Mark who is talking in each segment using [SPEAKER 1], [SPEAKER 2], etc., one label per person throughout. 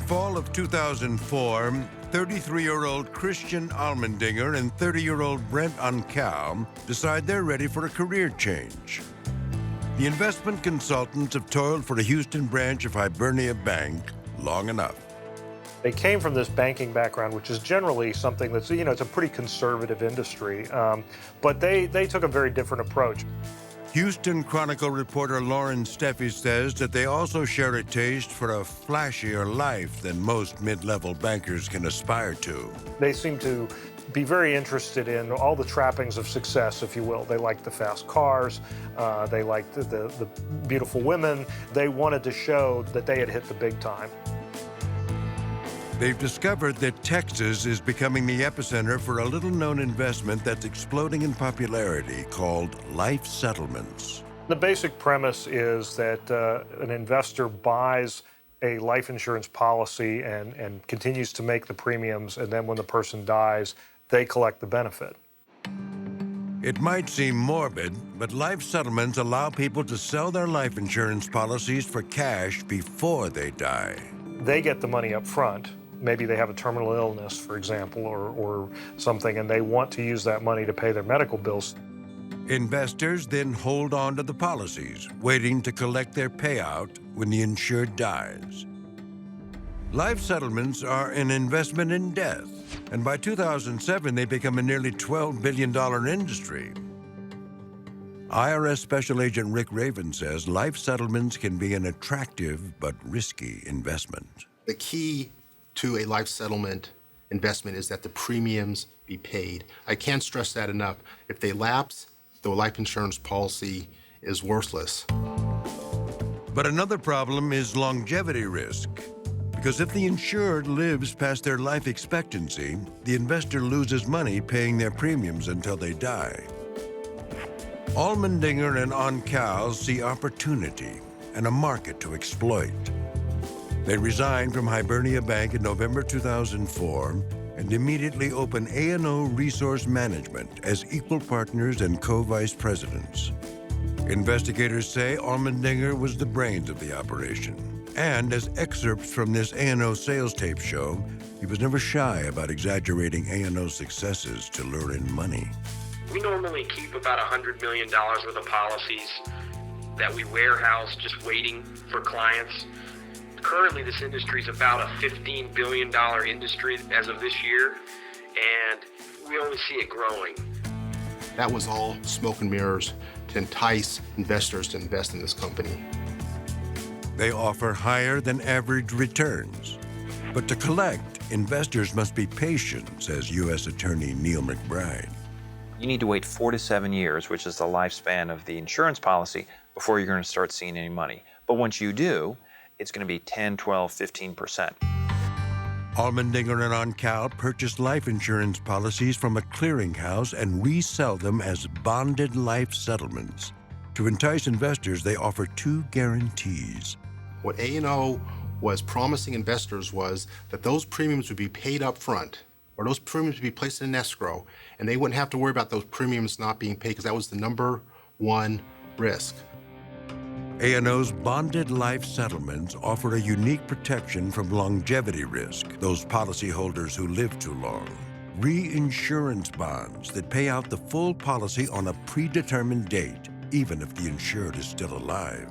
[SPEAKER 1] fall of 2004, 33-year-old Christian Allmendinger and 30-year-old Brent Oncale decide they're ready for a career change. The investment consultants have toiled for the Houston branch of Hibernia Bank long enough.
[SPEAKER 2] They came from this banking background, which is generally something that's, it's a pretty conservative industry, but they took a very different approach.
[SPEAKER 1] Houston Chronicle reporter Lauren Steffi says that they also share a taste for a flashier life than most mid-level bankers can aspire to.
[SPEAKER 2] They seem to be very interested in all the trappings of success, if you will. They liked the fast cars, they liked the beautiful women. They wanted to show that they had hit the big time.
[SPEAKER 1] They've discovered that Texas is becoming the epicenter for a little-known investment that's exploding in popularity called life settlements.
[SPEAKER 2] The basic premise is that an investor buys a life insurance policy and continues to make the premiums, and then when the person dies, they collect the benefit.
[SPEAKER 1] It might seem morbid, but life settlements allow people to sell their life insurance policies for cash before they die.
[SPEAKER 2] They get the money up front. Maybe they have a terminal illness, for example, or something, and they want to use that money to pay their medical bills.
[SPEAKER 1] Investors then hold on to the policies, waiting to collect their payout when the insured dies. Life settlements are an investment in death, and by 2007, they become a nearly $12 billion industry. IRS Special Agent Rick Raven says life settlements can be an attractive but risky investment.
[SPEAKER 3] The key to a life settlement investment is that the premiums be paid. I can't stress that enough. If they lapse, the life insurance policy is worthless.
[SPEAKER 1] But another problem is longevity risk. Because if the insured lives past their life expectancy, the investor loses money paying their premiums until they die. Allmendinger and Oncale see opportunity and a market to exploit. They resigned from Hibernia Bank in November 2004 and immediately opened A&O Resource Management as equal partners and co-vice presidents. Investigators say Allmendinger was the brains of the operation. And as excerpts from this A&O sales tape show, he was never shy about exaggerating A&O successes to lure in money.
[SPEAKER 4] We normally keep about $100 million worth of policies that we warehouse just waiting for clients. Currently, this industry is about a $15 billion industry as of this year, and we only see it growing.
[SPEAKER 3] That was all smoke and mirrors to entice investors to invest in this company.
[SPEAKER 1] They offer higher than average returns. But to collect, investors must be patient, says U.S. Attorney Neil McBride.
[SPEAKER 5] You need to wait 4 to 7 years, which is the lifespan of the insurance policy, before you're going to start seeing any money. But once you do, it's going to be 10, 12, 15%.
[SPEAKER 1] Allmendinger and Oncale purchase life insurance policies from a clearinghouse and resell them as bonded life settlements. To entice investors, they offer 2 guarantees.
[SPEAKER 3] What A&O was promising investors was that those premiums would be paid up front, or those premiums would be placed in an escrow, and they wouldn't have to worry about those premiums not being paid, because that was the number one risk.
[SPEAKER 1] A&O's bonded life settlements offer a unique protection from longevity risk, those policyholders who live too long. Reinsurance bonds that pay out the full policy on a predetermined date, even if the insured is still alive.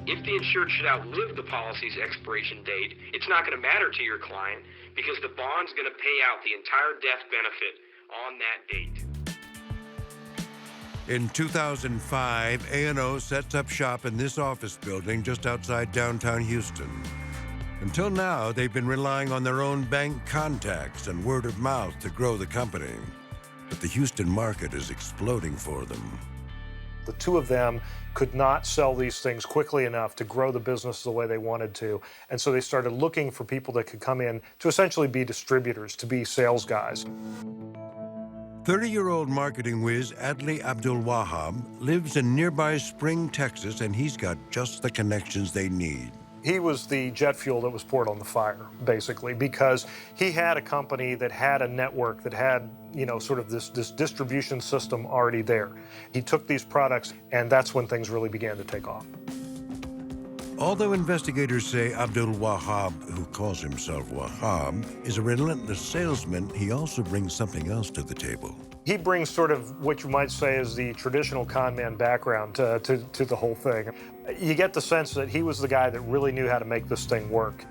[SPEAKER 4] If the insured should outlive the policy's expiration date, it's not going to matter to your client because the bond's going to pay out the entire death benefit on that date.
[SPEAKER 1] In 2005, A&O sets up shop in this office building just outside downtown Houston. Until now, they've been relying on their own bank contacts and word of mouth to grow the company. But the Houston market is exploding for them.
[SPEAKER 2] The two of them could not sell these things quickly enough to grow the business the way they wanted to. And so they started looking for people that could come in to essentially be distributors, to be sales guys.
[SPEAKER 1] 30-year-old marketing whiz Adli Abdul-Wahab lives in nearby Spring, Texas, and he's got just the connections they need.
[SPEAKER 2] He was the jet fuel that was poured on the fire, basically, because he had a company that had a network that had, sort of this distribution system already there. He took these products, and that's when things really began to take off.
[SPEAKER 1] Although investigators say Abdul Wahab, who calls himself Wahab, is a relentless salesman, he also brings something else to the table.
[SPEAKER 2] He brings sort of what you might say is the traditional con man background to the whole thing. You get the sense that he was the guy that really knew how to make this thing work.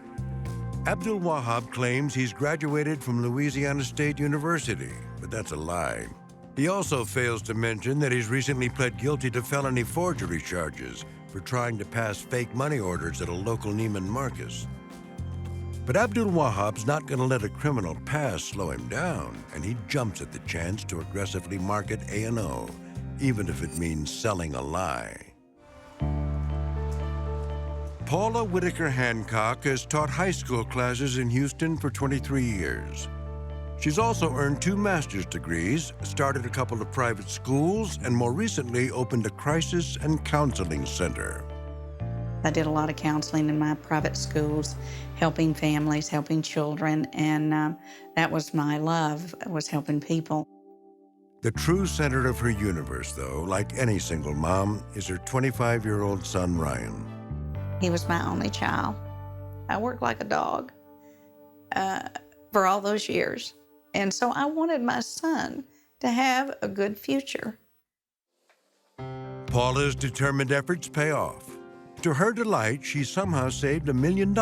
[SPEAKER 1] Abdul Wahab claims he's graduated from Louisiana State University, but that's a lie. He also fails to mention that he's recently pled guilty to felony forgery charges for trying to pass fake money orders at a local Neiman Marcus. But Abdul Wahab's not going to let a criminal past slow him down, and he jumps at the chance to aggressively market A&O, even if it means selling a lie. Paula Whitaker Hancock has taught high school classes in Houston for 23 years. She's also earned 2 master's degrees, started a couple of private schools, and more recently opened a crisis and counseling center.
[SPEAKER 6] I did a lot of counseling in my private schools, helping families, helping children, and that was my love, was helping people.
[SPEAKER 1] The true center of her universe, though, like any single mom, is her 25-year-old son, Ryan.
[SPEAKER 6] He was my only child. I worked like a dog for all those years. And so I wanted my son to have a good future.
[SPEAKER 1] Paula's determined efforts pay off. To her delight, she somehow saved $1 million.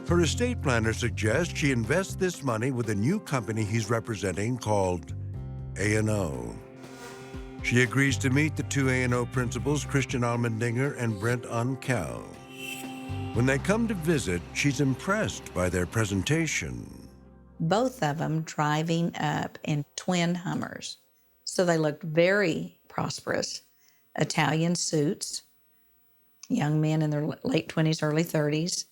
[SPEAKER 1] Her estate planner suggests she invests this money with a new company he's representing called A&O. She agrees to meet the 2 A&O principals, Christian Allmendinger and Brent Oncale. When they come to visit, she's impressed by their presentation.
[SPEAKER 6] Both of them driving up in twin Hummers. So they looked very prosperous. Italian suits, young men in their late 20s, early 30s.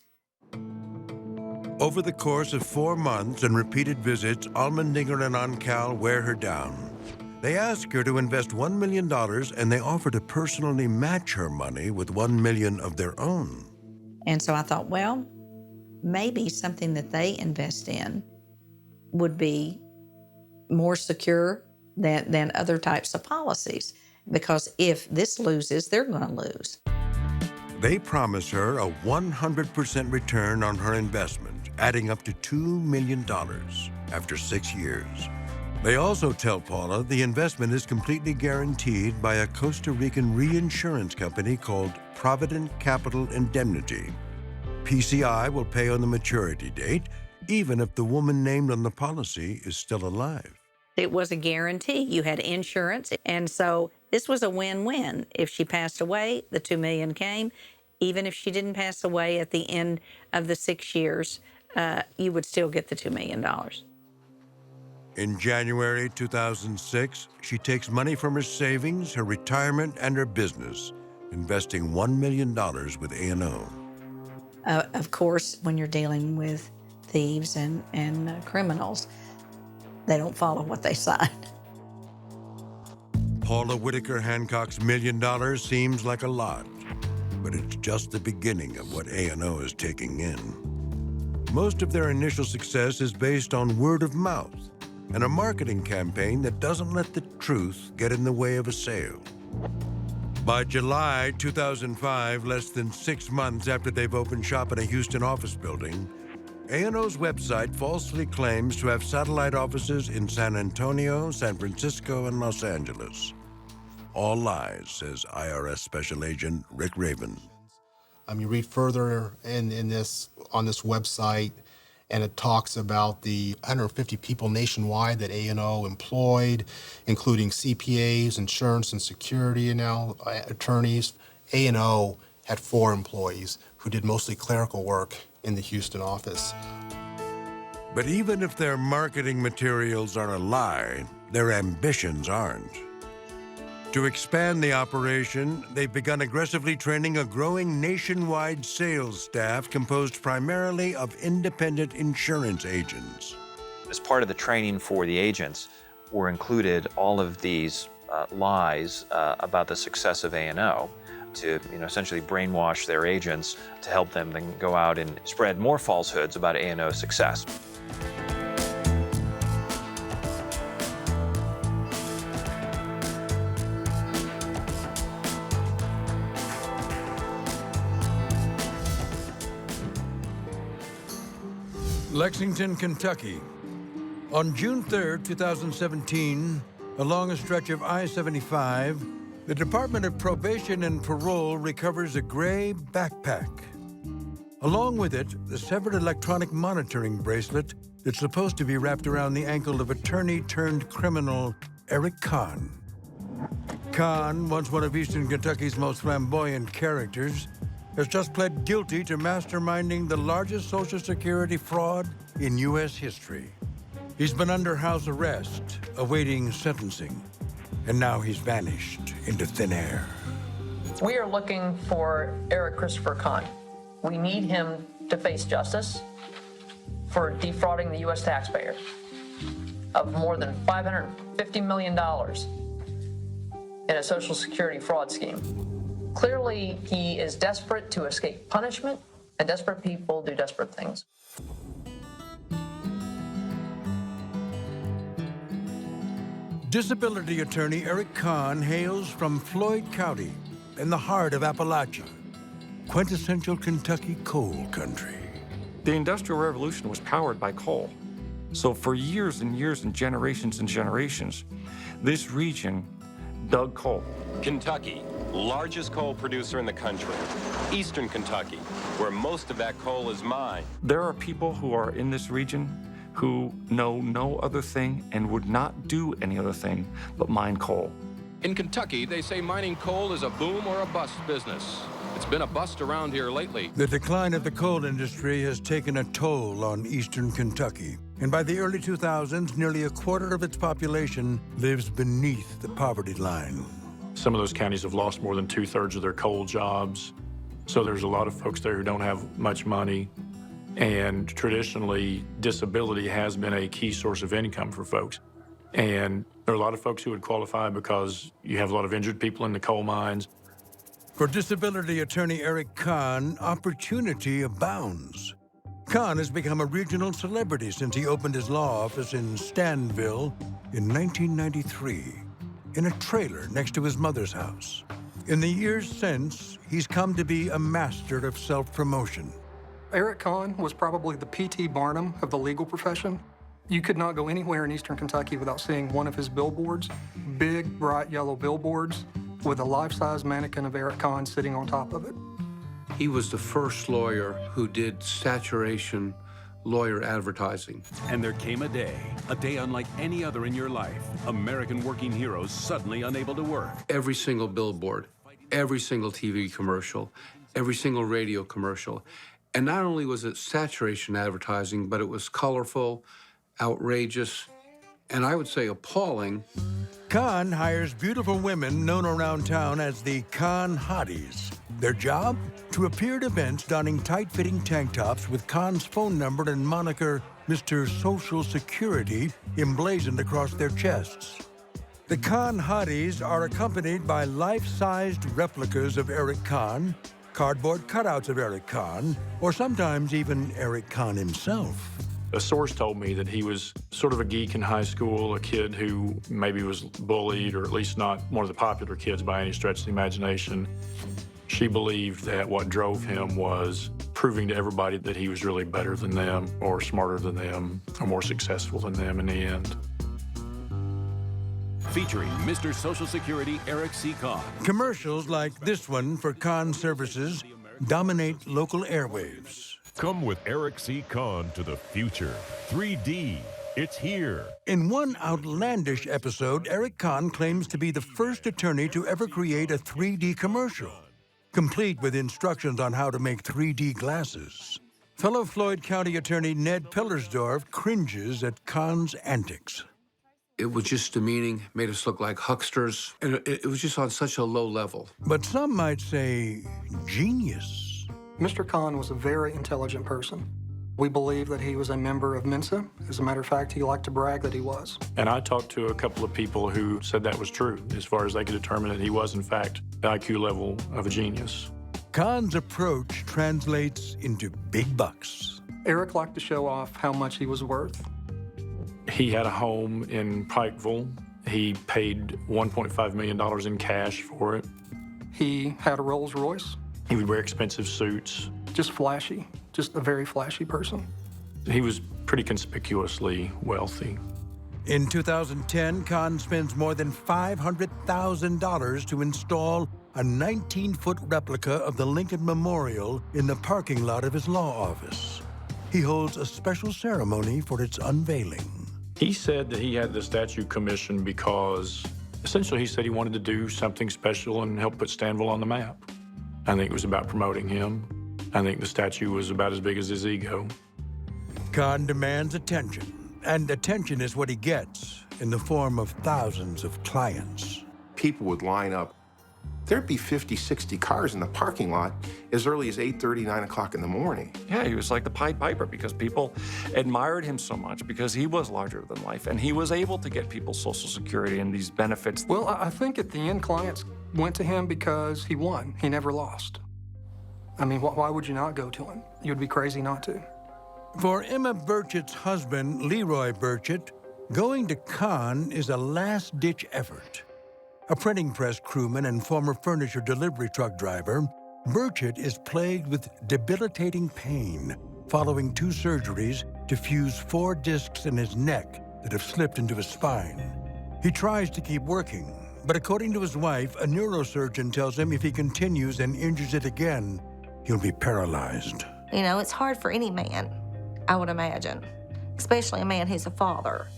[SPEAKER 1] Over the course of 4 months and repeated visits, Allmendinger and Oncale wear her down. They ask her to invest $1 million, and they offer to personally match her money with $1 million of their own.
[SPEAKER 6] And so I thought, well, maybe something that they invest in would be more secure than other types of policies. Because if this loses, they're going to lose.
[SPEAKER 1] They promise her a 100% return on her investment, adding up to $2 million after 6 years. They also tell Paula the investment is completely guaranteed by a Costa Rican reinsurance company called Provident Capital Indemnity. PCI will pay on the maturity date, even if the woman named on the policy is still alive.
[SPEAKER 6] It was a guarantee. You had insurance, and so this was a win-win. If she passed away, the $2 million came. Even if she didn't pass away at the end of the 6 years, you would still get the $2 million.
[SPEAKER 1] In January 2006, she takes money from her savings, her retirement, and her business, investing $1 million with A&O.
[SPEAKER 6] Of course, when you're dealing with thieves and criminals, they don't follow what they sign.
[SPEAKER 1] Paula Whitaker Hancock's $1 million seems like a lot, but it's just the beginning of what A&O is taking in. Most of their initial success is based on word of mouth and a marketing campaign that doesn't let the truth get in the way of a sale. By July 2005, less than 6 months after they've opened shop in a Houston office building, A&O's website falsely claims to have satellite offices in San Antonio, San Francisco, and Los Angeles. All lies, says IRS Special Agent Rick Raven.
[SPEAKER 3] You read further on this website, and it talks about the 150 people nationwide that A&O employed, including CPAs, insurance and security attorneys. A&O had 4 employees who did mostly clerical work in the Houston office.
[SPEAKER 1] But even if their marketing materials are a lie, their ambitions aren't. To expand the operation, they've begun aggressively training a growing nationwide sales staff composed primarily of independent insurance agents.
[SPEAKER 5] As part of the training for the agents were included all of these lies about the success of A&O to essentially brainwash their agents to help them then go out and spread more falsehoods about A&O's success.
[SPEAKER 1] Lexington, Kentucky. On June 3rd, 2017, along a stretch of I-75, the Department of Probation and Parole recovers a gray backpack. Along with it, the severed electronic monitoring bracelet that's supposed to be wrapped around the ankle of attorney-turned-criminal Eric Conn. Conn, once one of Eastern Kentucky's most flamboyant characters, has just pled guilty to masterminding the largest Social Security fraud in U.S. history. He's been under house arrest, awaiting sentencing, and now he's vanished into thin air.
[SPEAKER 7] We are looking for Eric Christopher Conn. We need him to face justice for defrauding the U.S. taxpayer of more than $550 million in a Social Security fraud scheme. Clearly, he is desperate to escape punishment, and desperate people do desperate things.
[SPEAKER 1] Disability attorney Eric Conn hails from Floyd County in the heart of Appalachia, quintessential Kentucky coal country.
[SPEAKER 8] The Industrial Revolution was powered by coal. So for years and years and generations, this region dug coal.
[SPEAKER 9] Kentucky, largest coal producer in the country. Eastern Kentucky, where most of that coal is mined.
[SPEAKER 8] There are people who are in this region who know no other thing and would not do any other thing but mine coal.
[SPEAKER 10] In Kentucky, they say mining coal is a boom or a bust business. It's been a bust around here lately.
[SPEAKER 1] The decline of the coal industry has taken a toll on Eastern Kentucky. And by the early 2000s, nearly a quarter of its population lives beneath the poverty line.
[SPEAKER 11] Some of those counties have lost more than 2/3 of their coal jobs. So there's a lot of folks there who don't have much money. And traditionally, disability has been a key source of income for folks. And there are a lot of folks who would qualify because you have a lot of injured people in the coal mines.
[SPEAKER 1] For disability attorney Eric Conn, opportunity abounds. Conn has become a regional celebrity since he opened his law office in Stanville in 1993, in a trailer next to his mother's house. In the years since, he's come to be a master of self-promotion.
[SPEAKER 12] Eric Conn was probably the P.T. Barnum of the legal profession. You could not go anywhere in Eastern Kentucky without seeing one of his billboards, big, bright yellow billboards, with a life-size mannequin of Eric Conn sitting on top of it.
[SPEAKER 13] He was the first lawyer who did saturation lawyer advertising.
[SPEAKER 14] And there came a day unlike any other in your life. American working heroes suddenly unable to work.
[SPEAKER 13] Every single billboard, every single TV commercial, every single radio commercial. And not only was it saturation advertising, but it was colorful, outrageous, and I would say appalling.
[SPEAKER 1] Conn hires beautiful women known around town as the Conn Hotties. Their job? To appear at events donning tight-fitting tank tops with Conn's phone number and moniker Mr. Social Security emblazoned across their chests. The Conn Hotties are accompanied by life-sized replicas of Eric Conn, cardboard cutouts of Eric Conn, or sometimes even Eric Conn himself.
[SPEAKER 11] A source told me that he was sort of a geek in high school, a kid who maybe was bullied, or at least not one of the popular kids by any stretch of the imagination. She believed that what drove him was proving to everybody that he was really better than them, or smarter than them, or more successful than them in the end.
[SPEAKER 14] Featuring Mr. Social Security Eric C. Conn.
[SPEAKER 1] Commercials like this one for Conn Services dominate local airwaves.
[SPEAKER 15] Come with Eric C. Conn to the future. 3D, it's here.
[SPEAKER 1] In one outlandish episode, Eric Conn claims to be the first attorney to ever create a 3D commercial, complete with instructions on how to make 3D glasses. Fellow Floyd County attorney Ned Pillersdorf cringes at Conn's antics.
[SPEAKER 13] It was just demeaning, made us look like hucksters, and it was just on such a low level.
[SPEAKER 1] But some might say genius.
[SPEAKER 12] Mr. Conn was a very intelligent person. We believe that he was a member of Mensa. As a matter of fact, he liked to brag that he was.
[SPEAKER 11] And I talked to a couple of people who said that was true, as far as they could determine that he was, in fact, the IQ level of a genius.
[SPEAKER 1] Conn's approach translates into big bucks.
[SPEAKER 12] Eric liked to show off how much he was worth.
[SPEAKER 11] He had a home in Pikeville. He paid $1.5 million in cash for it.
[SPEAKER 12] He had a Rolls Royce.
[SPEAKER 11] He would wear expensive suits.
[SPEAKER 12] Just flashy, just a very flashy person.
[SPEAKER 11] He was pretty conspicuously wealthy.
[SPEAKER 16] In 2010, Conn spends more than $500,000 to install a 19-foot replica of the Lincoln Memorial in the parking lot of his law office. He holds a special ceremony for its unveiling.
[SPEAKER 11] He said that he had the statue commissioned because essentially he said he wanted to do something special and help put Stanville on the map. I think it was about promoting him. I think the statue was about as big as his ego.
[SPEAKER 16] Conn demands attention, and attention is what he gets in the form of thousands of clients.
[SPEAKER 17] People would line up. There'd be 50, 60 cars in the parking lot as early as 8:30, 9 o'clock in the morning.
[SPEAKER 8] Yeah, he was like the Pied Piper because people admired him so much because he was larger than life and he was able to get people Social Security and these benefits.
[SPEAKER 12] Well, I think at the end, clients went to him because he won. He never lost. I mean, why would you not go to him? You'd be crazy not to.
[SPEAKER 16] For Emma Burchett's husband, Leroy Burchett, going to Conn is a last-ditch effort. A printing press crewman and former furniture delivery truck driver, Burchett is plagued with debilitating pain following 2 surgeries to fuse 4 discs in his neck that have slipped into his spine. He tries to keep working, but according to his wife, a neurosurgeon tells him if he continues and injures it again, he'll be paralyzed.
[SPEAKER 18] You know, it's hard for any man, I would imagine, especially a man who's a father,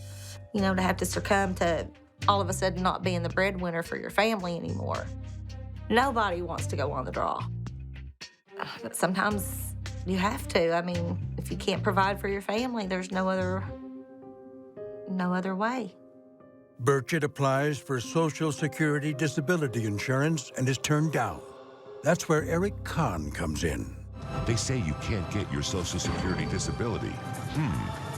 [SPEAKER 18] you know, to have to succumb to all of a sudden not being the breadwinner for your family anymore. Nobody wants to go on the draw. But sometimes you have to. I mean, if you can't provide for your family, there's no other way.
[SPEAKER 16] Burchett applies for Social Security disability insurance and is turned down. That's where Eric Conn comes in.
[SPEAKER 15] They say you can't get your Social Security disability.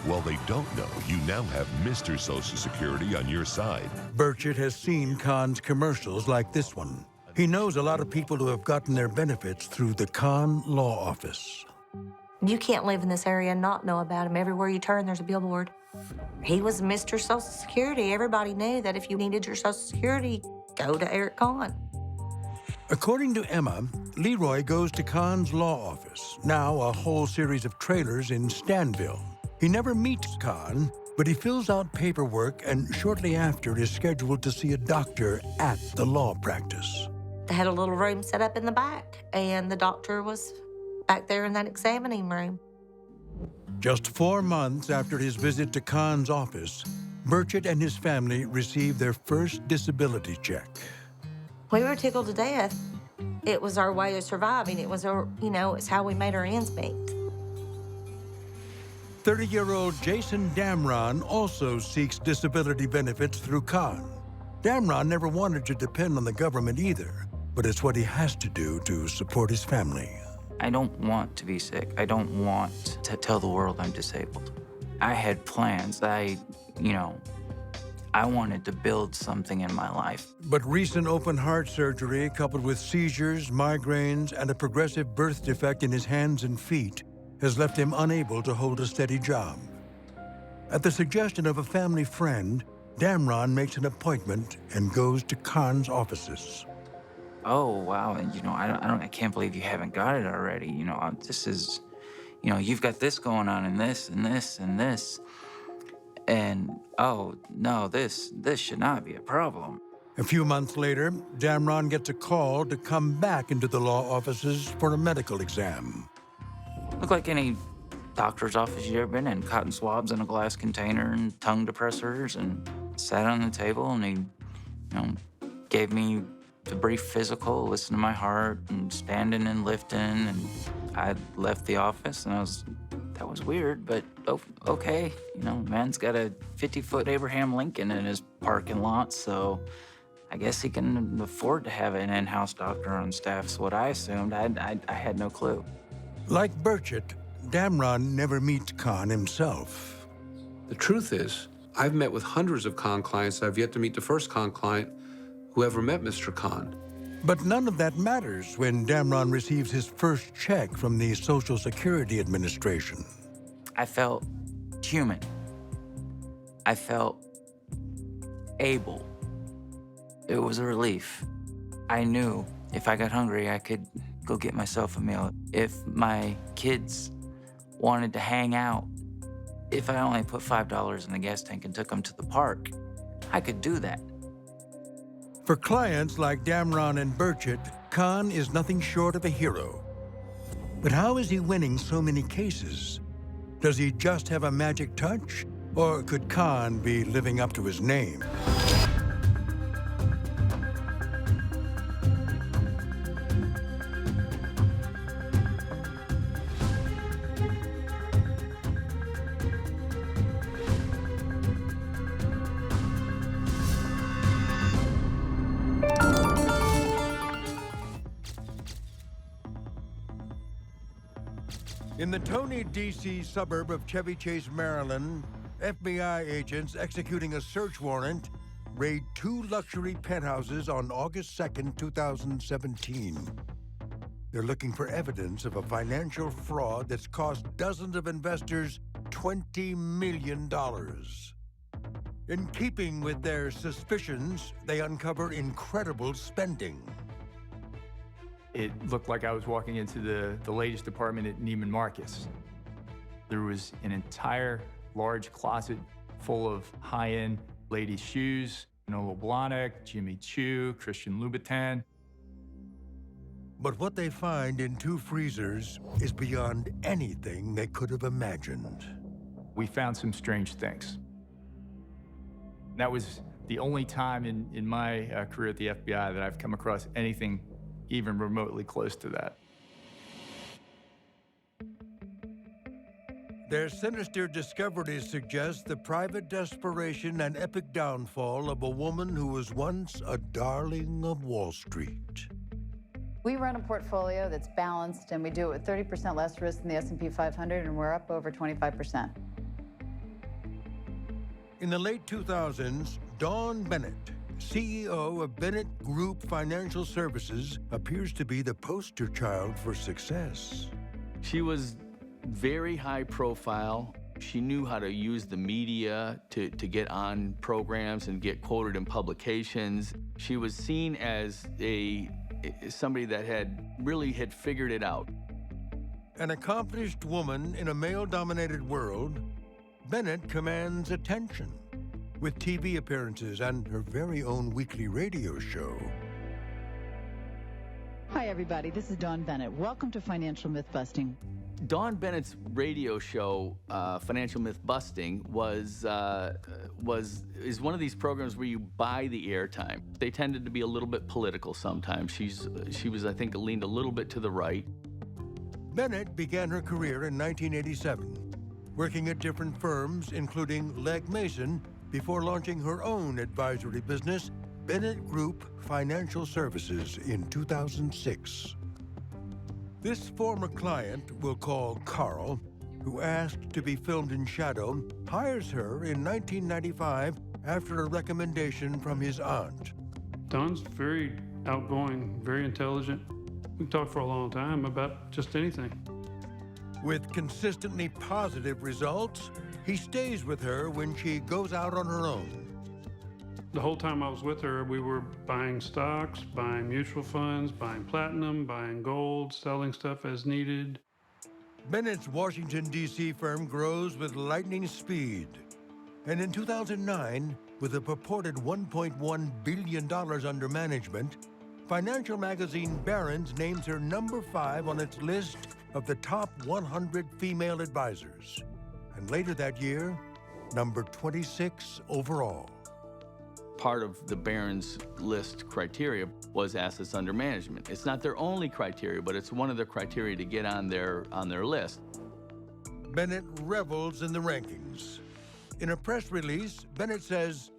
[SPEAKER 15] Well, they don't know you now have Mr. Social Security on your side.
[SPEAKER 16] Burchett has seen Conn's commercials like this one. He knows a lot of people who have gotten their benefits through the Conn Law Office.
[SPEAKER 18] You can't live in this area and not know about him. Everywhere you turn, there's a billboard. He was Mr. Social Security. Everybody knew that if you needed your Social Security, go to Eric Conn.
[SPEAKER 16] According to Emma, Leroy goes to Conn's law office, now a whole series of trailers in Stanville. He never meets Conn, but he fills out paperwork and shortly after is scheduled to see a doctor at the law practice.
[SPEAKER 18] They had a little room set up in the back, and the doctor was back there in that examining room.
[SPEAKER 16] Just 4 months after his visit to Conn's office, Burchett and his family received their first disability check.
[SPEAKER 18] We were tickled to death. It was our way of surviving. It was it's how we made our ends meet.
[SPEAKER 16] 30-year-old Jason Damron also seeks disability benefits through Conn. Damron never wanted to depend on the government either, but it's what he has to do to support his family.
[SPEAKER 19] I don't want to be sick. I don't want to tell the world I'm disabled. I had plans. I wanted to build something in my life.
[SPEAKER 16] But recent open heart surgery, coupled with seizures, migraines, and a progressive birth defect in his hands and feet, has left him unable to hold a steady job. At the suggestion of a family friend, Damron makes an appointment and goes to Conn's offices.
[SPEAKER 19] Oh, wow, I can't believe you haven't got it already. This is, you've got this going on and this and this and this. And, oh, no, this should not be a problem.
[SPEAKER 16] A few months later, Damron gets a call to come back into the law offices for a medical exam.
[SPEAKER 19] Looked like any doctor's office you've ever been in. Cotton swabs in a glass container and tongue depressors, and sat on the table and he, gave me the brief physical, listened to my heart and standing and lifting, and I left the office and that was weird, but okay. Man's got a 50-foot Abraham Lincoln in his parking lot, so I guess he can afford to have an in-house doctor on staff, is what I assumed. I had no clue.
[SPEAKER 16] Like Burchett, Damron never meets Conn himself.
[SPEAKER 13] The truth is, I've met with hundreds of Conn clients. I've yet to meet the first Conn client who ever met Mr. Conn.
[SPEAKER 16] But none of that matters when Damron receives his first check from the Social Security Administration.
[SPEAKER 19] I felt human. I felt able. It was a relief. I knew if I got hungry, I could go get myself a meal. If my kids wanted to hang out If I only put $5 in the gas tank and took them to the park, I could do that.
[SPEAKER 16] For clients like Damron and Burchett, Conn is nothing short of a hero. But how is he winning so many cases? Does he just have a magic touch? Or could Conn be living up to his name? In the Tony, D.C. suburb of Chevy Chase, Maryland, FBI agents executing a search warrant raid 2 luxury penthouses on August 2nd, 2017. They're looking for evidence of a financial fraud that's cost dozens of investors $20 million. In keeping with their suspicions, they uncover incredible spending.
[SPEAKER 20] It looked like I was walking into the latest department at Neiman Marcus. There was an entire large closet full of high-end ladies' shoes, Nola Blahnik, Jimmy Choo, Christian Louboutin.
[SPEAKER 16] But what they find in 2 freezers is beyond anything they could have imagined.
[SPEAKER 20] We found some strange things. That was the only time in my career at the FBI that I've come across anything even remotely close to that.
[SPEAKER 16] Their sinister discoveries suggest the private desperation and epic downfall of a woman who was once a darling of Wall Street.
[SPEAKER 21] We run a portfolio that's balanced, and we do it with 30% less risk than the S&P 500, and we're up over 25%.
[SPEAKER 16] In the late 2000s, Dawn Bennett, CEO of Bennett Group Financial Services, appears to be the poster child for success.
[SPEAKER 22] She was very high profile. She knew how to use the media to get on programs and get quoted in publications. She was seen as somebody that had figured it out.
[SPEAKER 16] An accomplished woman in a male-dominated world, Bennett commands attention with TV appearances and her very own weekly radio show.
[SPEAKER 23] Hi, everybody. This is Dawn Bennett. Welcome to Financial Myth Busting.
[SPEAKER 22] Dawn Bennett's radio show, Financial Myth Busting, is one of these programs where you buy the airtime. They tended to be a little bit political sometimes. She was, I think, leaned a little bit to the right.
[SPEAKER 16] Bennett began her career in 1987, working at different firms, including Legg Mason, before launching her own advisory business, Bennett Group Financial Services, in 2006. This former client, we'll call Carl, who asked to be filmed in shadow, hires her in 1995 after a recommendation from his aunt.
[SPEAKER 24] Dawn's very outgoing, very intelligent. We talk for a long time about just anything.
[SPEAKER 16] With consistently positive results, he stays with her when she goes out on her own.
[SPEAKER 24] The whole time I was with her, we were buying stocks, buying mutual funds, buying platinum, buying gold, selling stuff as needed.
[SPEAKER 16] Bennett's Washington, D.C. firm grows with lightning speed. And in 2009, with a purported $1.1 billion under management, financial magazine Barron's names her number 5 on its list of the top 100 female advisors. And later that year, number 26 overall.
[SPEAKER 22] Part of the Barron's list criteria was assets under management. It's not their only criteria, but it's one of their criteria to get on their list.
[SPEAKER 16] Bennett revels in the rankings. In a press release, Bennett says,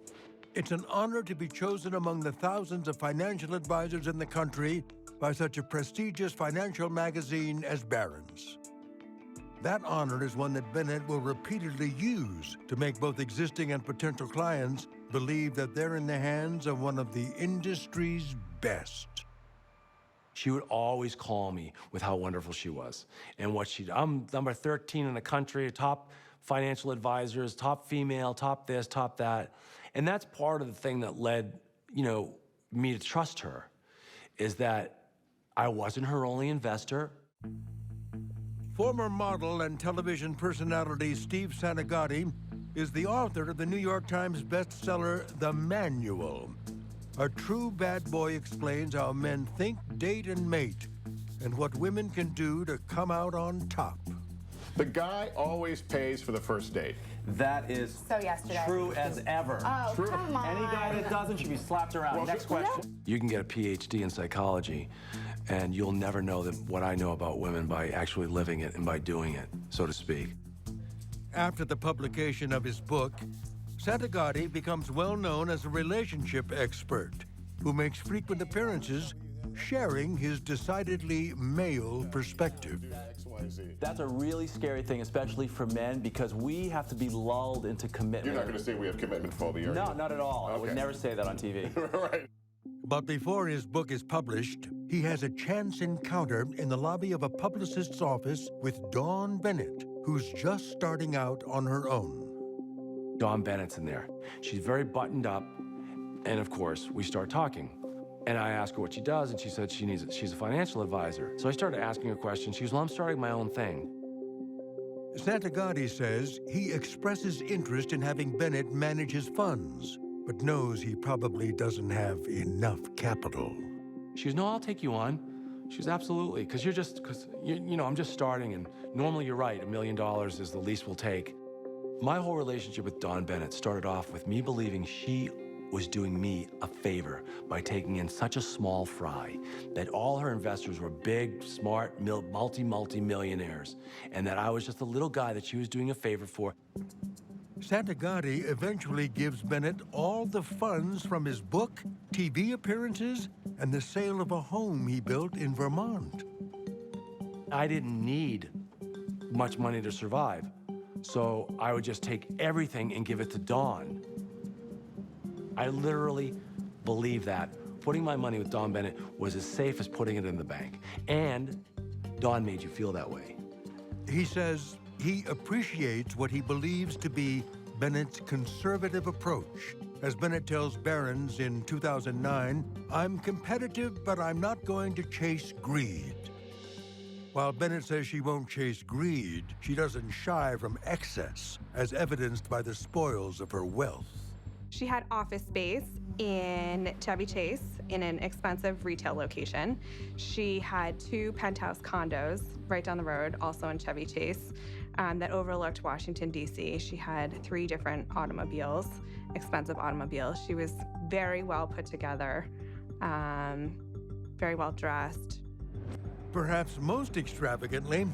[SPEAKER 16] "It's an honor to be chosen among the thousands of financial advisors in the country by such a prestigious financial magazine as Barron's." That honor is one that Bennett will repeatedly use to make both existing and potential clients believe that they're in the hands of one of the industry's best.
[SPEAKER 25] She would always call me with how wonderful she was and what I'm number 13 in the country, top financial advisors, top female, top this, top that. And that's part of the thing that led, me to trust her, is that I wasn't her only investor.
[SPEAKER 16] Former model and television personality Steve Santagati is the author of the New York Times bestseller, The Manual. A true bad boy explains how men think, date, and mate, and what women can do to come out on top.
[SPEAKER 2] The guy always pays for the first date.
[SPEAKER 3] That is true as ever.
[SPEAKER 21] Oh,
[SPEAKER 3] True.
[SPEAKER 21] come on.
[SPEAKER 3] Any guy that doesn't should be slapped around. Next question.
[SPEAKER 25] You can get a PhD in psychology, and you'll never know that what I know about women by actually living it and by doing it, so to speak.
[SPEAKER 16] After the publication of his book, Santagati becomes well known as a relationship expert who makes frequent appearances sharing his decidedly male perspective.
[SPEAKER 3] That's a really scary thing, especially for men, because we have to be lulled into commitment.
[SPEAKER 2] You're not going to say we have commitment phobia, are you?
[SPEAKER 3] No, not at all.
[SPEAKER 2] Okay.
[SPEAKER 3] I would never say that on TV.
[SPEAKER 2] Right.
[SPEAKER 16] But before his book is published, he has a chance encounter in the lobby of a publicist's office with Dawn Bennett, who's just starting out on her own.
[SPEAKER 25] Dawn Bennett's in there. She's very buttoned up, and of course, we start talking. And I ask her what she does, and she said she's a financial advisor. So I started asking her questions. She goes, well, I'm starting my own thing.
[SPEAKER 16] Santagati says he expresses interest in having Bennett manage his funds, but knows he probably doesn't have enough capital.
[SPEAKER 25] She goes, no, I'll take you on. She goes, absolutely, because I'm just starting, and normally you're right, $1 million is the least we'll take. My whole relationship with Dawn Bennett started off with me believing she was doing me a favor by taking in such a small fry, that all her investors were big, smart, multi-millionaires, and that I was just a little guy that she was doing a favor for.
[SPEAKER 16] Santagati eventually gives Bennett all the funds from his book, TV appearances, and the sale of a home he built in Vermont.
[SPEAKER 25] I didn't need much money to survive, so I would just take everything and give it to Dawn. I literally believe that putting my money with Dawn Bennett was as safe as putting it in the bank. And Dawn made you feel that way.
[SPEAKER 16] He says he appreciates what he believes to be Bennett's conservative approach. As Bennett tells Barron's in 2009, I'm competitive, but I'm not going to chase greed. While Bennett says she won't chase greed, she doesn't shy from excess, as evidenced by the spoils of her wealth.
[SPEAKER 4] She had office space in Chevy Chase in an expensive retail location. She had 2 penthouse condos right down the road, also in Chevy Chase, that overlooked Washington, D.C. She had 3 different automobiles, expensive automobiles. She was very well put together, very well dressed.
[SPEAKER 16] Perhaps most extravagantly,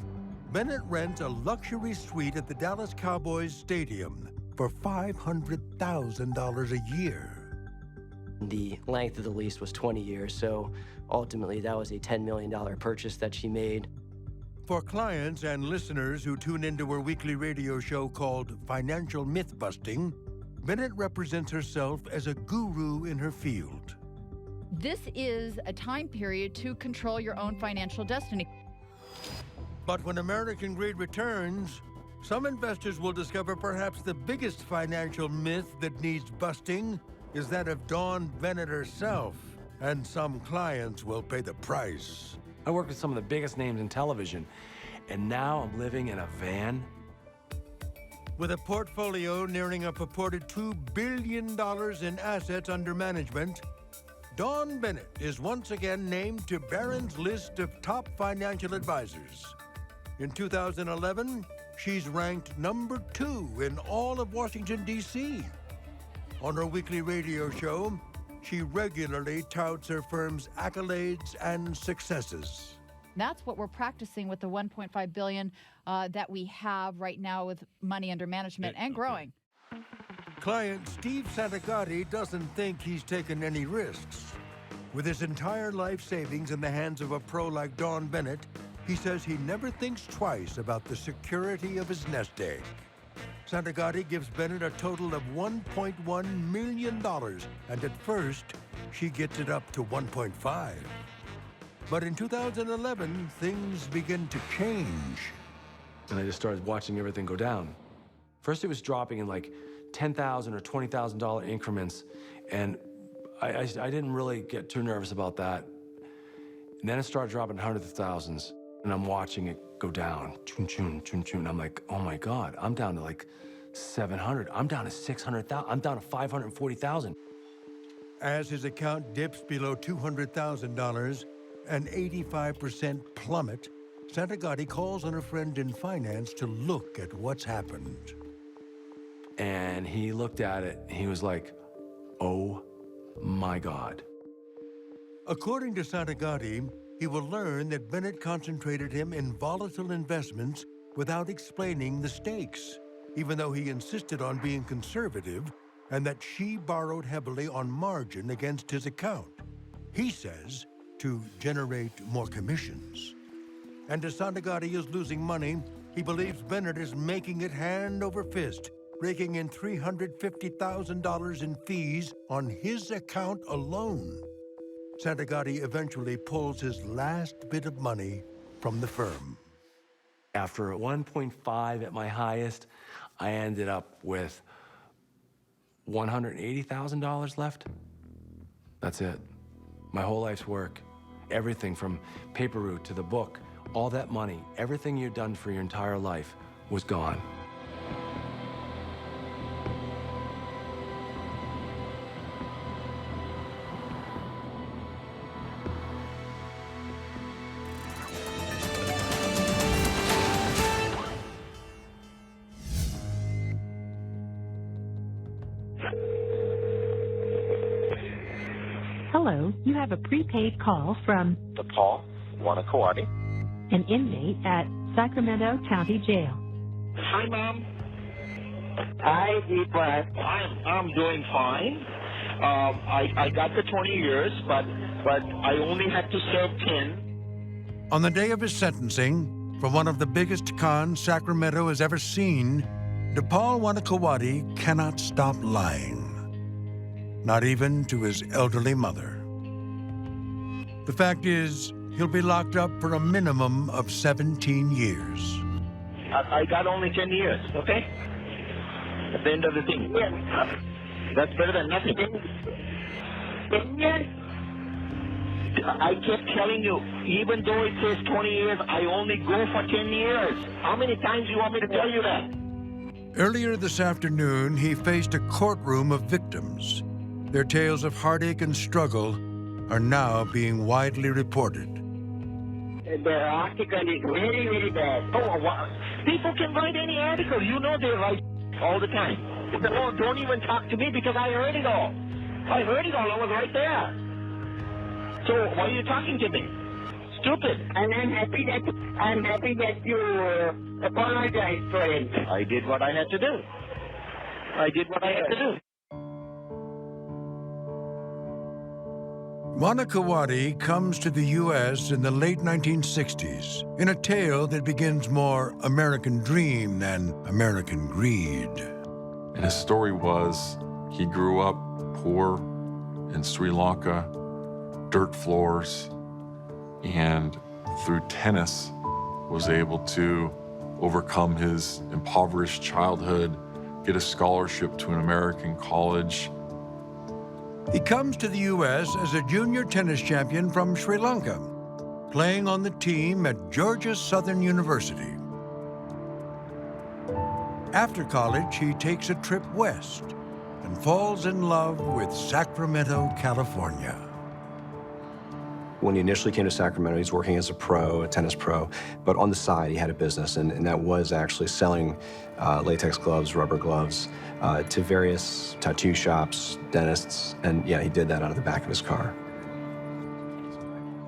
[SPEAKER 16] Bennett rents a luxury suite at the Dallas Cowboys Stadium for $500,000 a year.
[SPEAKER 5] The length of the lease was 20 years, so ultimately that was a $10 million purchase that she made.
[SPEAKER 16] For clients and listeners who tune into her weekly radio show called Financial Myth-Busting, Bennett represents herself as a guru in her field.
[SPEAKER 6] This is a time period to control your own financial destiny.
[SPEAKER 16] But when American greed returns, some investors will discover perhaps the biggest financial myth that needs busting is that of Dawn Bennett herself, and some clients will pay the price.
[SPEAKER 25] I worked with some of the biggest names in television, and now I'm living in a van.
[SPEAKER 16] With a portfolio nearing a purported $2 billion in assets under management, Dawn Bennett is once again named to Barron's list of top financial advisors. In 2011, she's ranked number 2 in all of Washington, D.C. On her weekly radio show, she regularly touts her firm's accolades and successes.
[SPEAKER 6] That's what we're practicing with the $1.5 billion that we have right now with money under management and growing.
[SPEAKER 16] Client Steve Santagati doesn't think he's taken any risks. With his entire life savings in the hands of a pro like Dawn Bennett, he says he never thinks twice about the security of his nest egg. Santagati gives Bennett a total of $1.1 million, and at first, she gets it up to 1.5. But in 2011, things begin to change.
[SPEAKER 25] And I just started watching everything go down. First, it was dropping in like $10,000 or $20,000 increments, and I didn't really get too nervous about that. And then it started dropping hundreds of thousands. And I'm watching it go down, chun chun chun chun. I'm like, oh my God, I'm down to like 700. I'm down to 600,000. I'm down to 540,000.
[SPEAKER 16] As his account dips below $200,000, an 85% plummet, Santagati calls on a friend in finance to look at what's happened.
[SPEAKER 25] And he looked at it, and he was like, oh my God.
[SPEAKER 16] According to Santagati, he will learn that Bennett concentrated him in volatile investments without explaining the stakes, even though he insisted on being conservative, and that she borrowed heavily on margin against his account. He says to generate more commissions. And as Santagati is losing money, he believes Bennett is making it hand over fist, raking in $350,000 in fees on his account alone. Santagati eventually pulls his last bit of money from the firm.
[SPEAKER 25] After 1.5 at my highest, I ended up with $180,000 left. That's it. My whole life's work. Everything from paper route to the book, all that money, everything you've done for your entire life was gone.
[SPEAKER 1] Hello, you have a prepaid call from
[SPEAKER 7] Deepal Wannakuwatte,
[SPEAKER 1] an inmate at Sacramento County Jail.
[SPEAKER 7] Hi, Mom. Hi, Deepal. I'm doing fine. I got the 20 years, but I only had to serve 10.
[SPEAKER 16] On the day of his sentencing, for one of the biggest cons Sacramento has ever seen, Deepal Wannakuwatte cannot stop lying. Not even to his elderly mother. The fact is, he'll be locked up for a minimum of 17 years.
[SPEAKER 7] I got only 10 years, okay? At the end of the thing. Yes. That's better than nothing. 10 years? I kept telling you, even though it says 20 years, I only go for 10 years. How many times do you want me to tell you that?
[SPEAKER 16] Earlier this afternoon, he faced a courtroom of victims. Their tales of heartache and struggle are now being widely reported.
[SPEAKER 7] The article is very, very bad. Oh, wow. People can write any article. You know they write all the time. Don't even talk to me because I heard it all. I heard it all. I was right there. So why are you talking to me? Stupid. And I'm happy that you apologize for it. I did what I had to do.
[SPEAKER 16] Wannakuwatte comes to the U.S. in the late 1960s in a tale that begins more American dream than American greed.
[SPEAKER 8] And his story was he grew up poor in Sri Lanka, dirt floors, and through tennis was able to overcome his impoverished childhood, get a scholarship to an American college.
[SPEAKER 16] He comes to the U.S. as a junior tennis champion from Sri Lanka, playing on the team at Georgia Southern University. After college, he takes a trip west and falls in love with Sacramento, California.
[SPEAKER 9] When he initially came to Sacramento, he was working as a pro, a tennis pro, but on the side, he had a business, and that was actually selling latex gloves, rubber gloves, to various tattoo shops, dentists, and yeah, he did that out of the back of his car.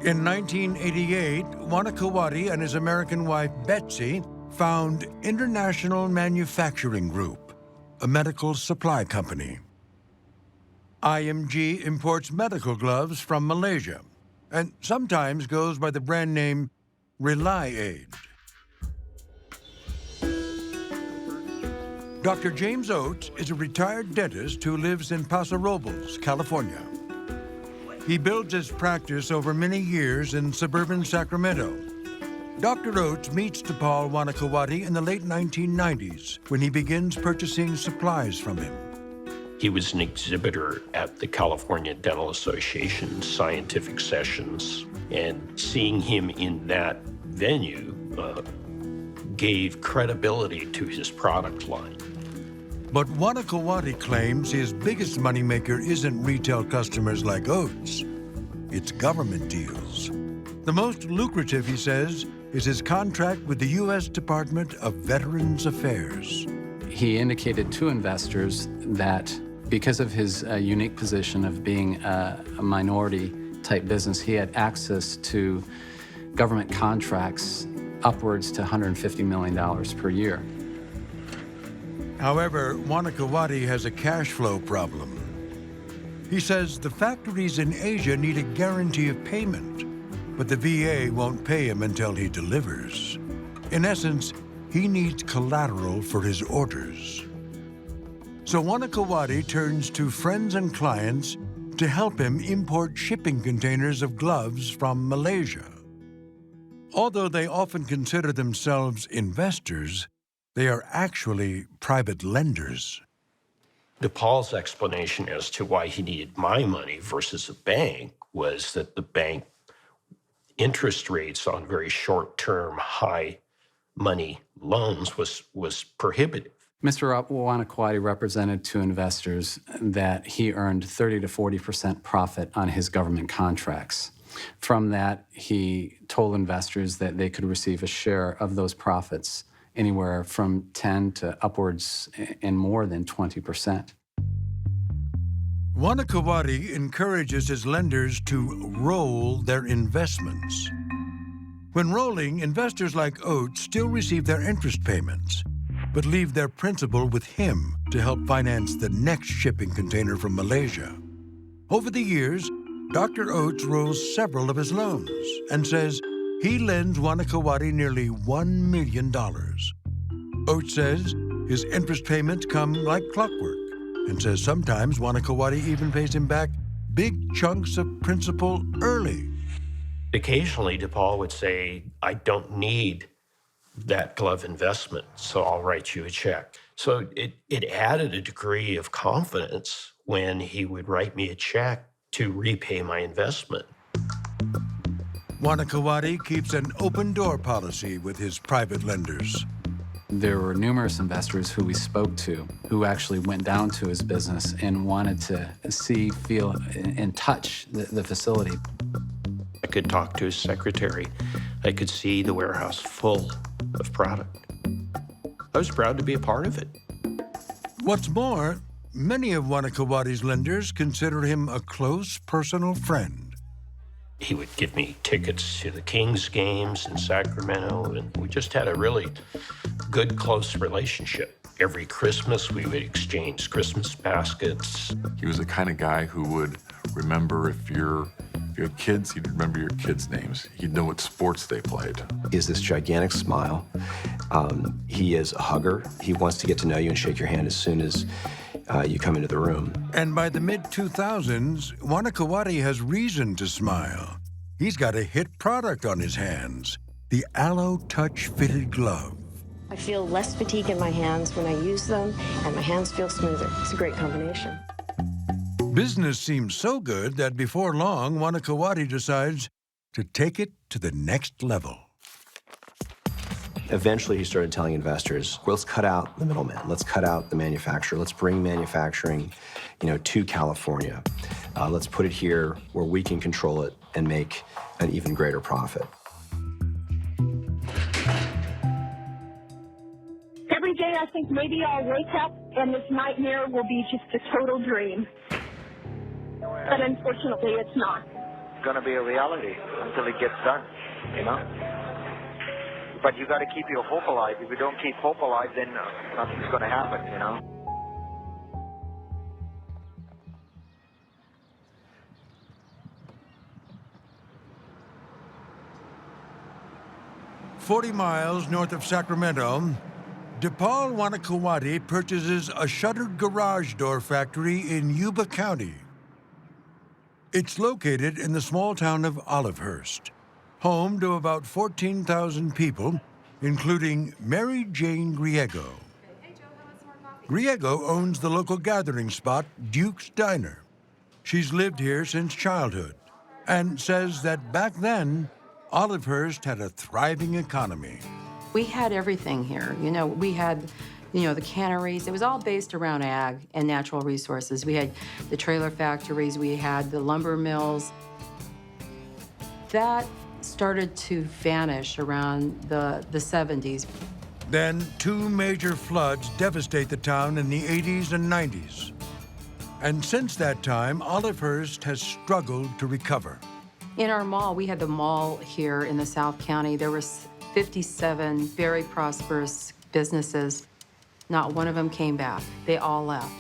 [SPEAKER 16] In 1988, Wannakuwatte and his American wife, Betsy, found International Manufacturing Group, a medical supply company. IMG imports medical gloves from Malaysia and sometimes goes by the brand name RelyAid. Dr. James Oates is a retired dentist who lives in Paso Robles, California. He builds his practice over many years in suburban Sacramento. Dr. Oates meets Deepal Wannakuwatte in the late 1990s when he begins purchasing supplies from him.
[SPEAKER 10] He was an exhibitor at the California Dental Association scientific sessions, and seeing him in that venue gave credibility to his product line.
[SPEAKER 16] But Wannakuwatte claims his biggest moneymaker isn't retail customers like Oates, it's government deals. The most lucrative, he says, is his contract with the U.S. Department of Veterans Affairs.
[SPEAKER 11] He indicated to investors that because of his unique position of being a minority-type business, he had access to government contracts upwards to $150 million per year.
[SPEAKER 16] However, Wannakuwatte has a cash flow problem. He says the factories in Asia need a guarantee of payment, but the VA won't pay him until he delivers. In essence, he needs collateral for his orders. So Wannakuwatte turns to friends and clients to help him import shipping containers of gloves from Malaysia. Although they often consider themselves investors, they are actually private lenders.
[SPEAKER 10] DePaul's explanation as to why he needed my money versus a bank was that the bank interest rates on very short-term, high money loans was prohibitive.
[SPEAKER 11] Mr. Wannakuwatte represented to investors that he earned 30 to 40% profit on his government contracts. From that, he told investors that they could receive a share of those profits anywhere from 10 to upwards and more than 20%.
[SPEAKER 16] Wannakuwatte encourages his lenders to roll their investments. When rolling, investors like Oates still receive their interest payments, but leave their principal with him to help finance the next shipping container from Malaysia. Over the years, Dr. Oates rolls several of his loans and says he lends Wannakuwatte nearly $1 million. Oates says his interest payments come like clockwork and says sometimes Wannakuwatte even pays him back big chunks of principal early.
[SPEAKER 10] Occasionally, DePaul would say, I don't need that glove investment, so I'll write you a check. So it added a degree of confidence when he would write me a check to repay my investment.
[SPEAKER 16] Wannakuwatte keeps an open-door policy with his private lenders.
[SPEAKER 11] There were numerous investors who we spoke to who actually went down to his business and wanted to see, feel, and touch the facility.
[SPEAKER 10] I could talk to his secretary. I could see the warehouse full of product. I was proud to be a part of it.
[SPEAKER 16] What's more, many of Wannakuwatte's lenders consider him a close personal friend.
[SPEAKER 10] He would give me tickets to the Kings games in Sacramento, and we just had a really good, close relationship. Every Christmas, we would exchange Christmas baskets.
[SPEAKER 8] He was the kind of guy who would remember if you had kids, he'd remember your kids' names. He'd know what sports they played.
[SPEAKER 9] He has this gigantic smile. He is a hugger. He wants to get to know you and shake your hand as soon as you come into the room.
[SPEAKER 16] And by the mid-2000s, Wannakuwatte has reason to smile. He's got a hit product on his hands, the Aloe Touch fitted glove.
[SPEAKER 12] I feel less fatigue in my hands when I use them, and my hands feel smoother. It's a great combination.
[SPEAKER 16] Business seems so good that before long, Wannakuwatte decides to take it to the next level.
[SPEAKER 9] Eventually, he started telling investors, let's cut out the middleman. Let's cut out the manufacturer. Let's bring manufacturing, to California. Let's put it here where we can control it and make an even greater profit.
[SPEAKER 14] Every day I think maybe I'll wake up and this nightmare will be just a total dream. But unfortunately, it's not.
[SPEAKER 7] It's going to be a reality until it gets done, But you got to keep your hope alive. If you don't keep hope alive, then nothing's going to happen,
[SPEAKER 16] 40 miles north of Sacramento, Deepal Wannakuwatte purchases a shuttered garage door factory in Yuba County. It's located in the small town of Olivehurst, home to about 14,000 people, including Mary Jane Griego. Griego owns the local gathering spot, Duke's Diner. She's lived here since childhood and says that back then, Olivehurst had a thriving economy.
[SPEAKER 13] We had everything here. We had, the canneries. It was all based around ag and natural resources. We had the trailer factories. We had the lumber mills. That started to vanish around the 70s.
[SPEAKER 16] Then 2 major floods devastate the town in the 80s and 90s. And since that time, Olivehurst has struggled to recover.
[SPEAKER 13] In our mall, we had the mall here in the South County. There were 57 very prosperous businesses. Not one of them came back. They all left.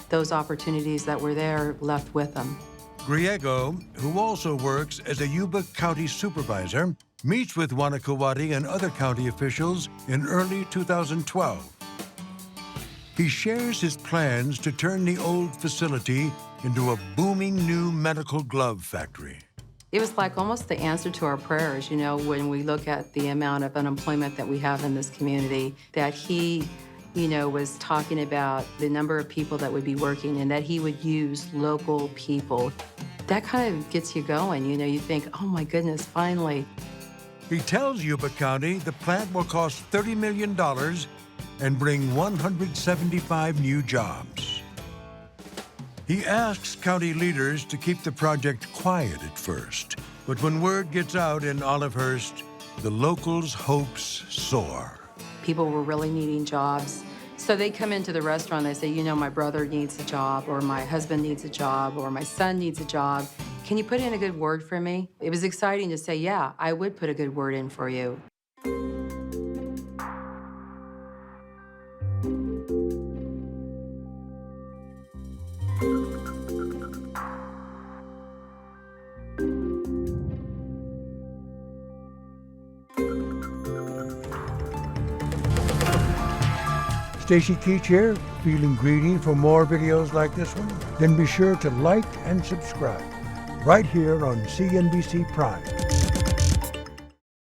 [SPEAKER 13] Those opportunities that were there left with them.
[SPEAKER 16] Griego, who also works as a Yuba County supervisor, meets with Wannakuwatte and other county officials in early 2012. He shares his plans to turn the old facility into a booming new medical glove factory.
[SPEAKER 13] It was like almost the answer to our prayers, when we look at the amount of unemployment that we have in this community, that he, was talking about the number of people that would be working and that he would use local people. That kind of gets you going, you think, oh my goodness, finally.
[SPEAKER 16] He tells Yuba County the plant will cost $30 million and bring 175 new jobs. He asks county leaders to keep the project quiet at first, but when word gets out in Olivehurst, the locals' hopes soar.
[SPEAKER 13] People were really needing jobs. So they come into the restaurant, they say, my brother needs a job, or my husband needs a job, or my son needs a job. Can you put in a good word for me? It was exciting to say, yeah, I would put a good word in for you.
[SPEAKER 16] Stacy Keach here, feeling greedy for more videos like this one? Then be sure to like and subscribe right here on CNBC Prime.